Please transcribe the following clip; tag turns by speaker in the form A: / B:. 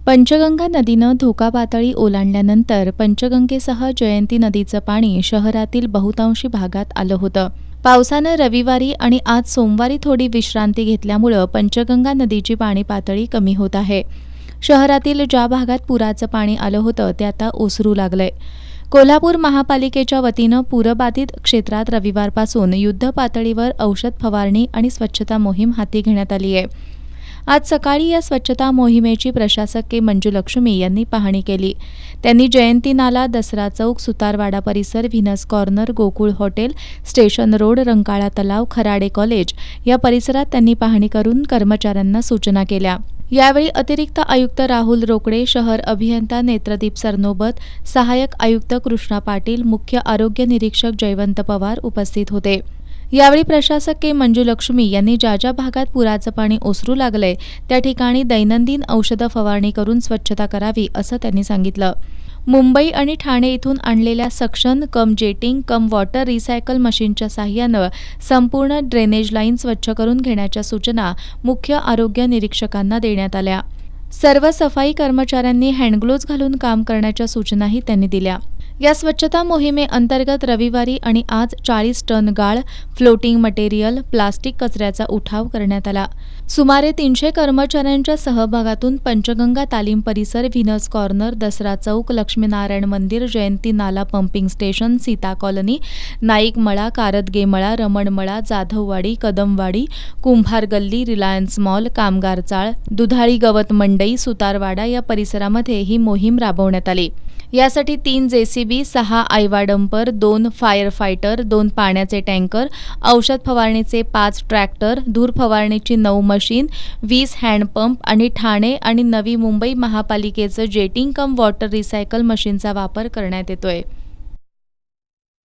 A: पंचगंगा नदीनं धोका पातळी ओलांडल्यानंतर पंचगंगेसह जयंती नदीचं पाणी शहरातील बहुतांशी भागात आलं होतं. पावसानं रविवारी आणि आज सोमवारी थोडी विश्रांती घेतल्यामुळं पंचगंगा नदीची पाणी पातळी कमी होत आहे. शहरातील ज्या भागात पुराचं पाणी आलं होतं ते आता ओसरू लागलंय. कोल्हापूर महापालिकेच्या वतीनं पूरबाधित क्षेत्रात रविवारपासून युद्ध पातळीवर औषध फवारणी आणि स्वच्छता मोहीम हाती घेण्यात आली आहे. आज सकाळी या स्वच्छता मोहिमेची प्रशासक के. मंजुलक्ष्मी यांनी पाहणी केली. त्यांनी जयंती नाला, दसरा चौक, सुतारवाडा परिसर, Venus corner, Gokul hotel, station road, Rankala तलाव, खराडे कॉलेज या परिसरात त्यांनी पाहणी करून कर्मचाऱ्यांना सूचना केल्या. यावेळी अतिरिक्त आयुक्त राहुल रोकडे, शहर अभियंता नेत्रदीप सरनोबत, सहाय्यक आयुक्त कृष्णा पाटील, मुख्य आरोग्य निरीक्षक जयवंत पवार उपस्थित होते. यावेळी प्रशासक के. मंजुलक्ष्मी यांनी ज्या ज्या भागात पुराचं पाणी ओसरू लागलंय त्या ठिकाणी दैनंदिन औषधं फवारणी करून स्वच्छता करावी असं त्यांनी सांगितलं. मुंबई आणि ठाणे इथून आणलेल्या सक्शन कम जेटिंग कम वॉटर रिसायकल मशीनच्या साहाय्यानं संपूर्ण ड्रेनेज लाईन स्वच्छ करून घेण्याच्या सूचना मुख्य आरोग्य निरीक्षकांना देण्यात आल्या. सर्व सफाई कर्मचाऱ्यांनी हँडग्लोव्ज घालून काम करण्याच्या सूचनाही त्यांनी दिल्या. या स्वच्छता मोहिमेअंतर्गत रविवारी आणि आज 40 टन गाळ, फ्लोटिंग मटेरियल, प्लास्टिक कचऱ्याचा उठाव करण्यात आला. सुमारे 300 कर्मचाऱ्यांच्या सहभागातून पंचगंगा तालीम परिसर, व्हीनस कॉर्नर, दसरा चौक, लक्ष्मीनारायण मंदिर, जयंती नाला pumping station, Sita colony, Naik मळा, कारदगे मळा, रमण मळा, जाधववाडी, कदमवाडी, कुंभार गल्ली, रिलायन्स मॉल, कामगार चाळ, दुधाळी गवत मंडई, सुतारवाडा या परिसरामध्ये ही मोहीम राबवण्यात आली. यासाठी 3 जेसीबी, 6 आयवा डंपर, 2 फायर फायटर, 2 पाण्याचे टँकर, औषध फवारणीचे 5 ट्रॅक्टर, धूर फवारणीची 9 मशीन, 20 हँडपंप आणि ठाणे आणि नवी मुंबई महापालिकेचं जेटिंग कम वॉटर रिसायकल मशीनचा वापर करण्यात येतोय.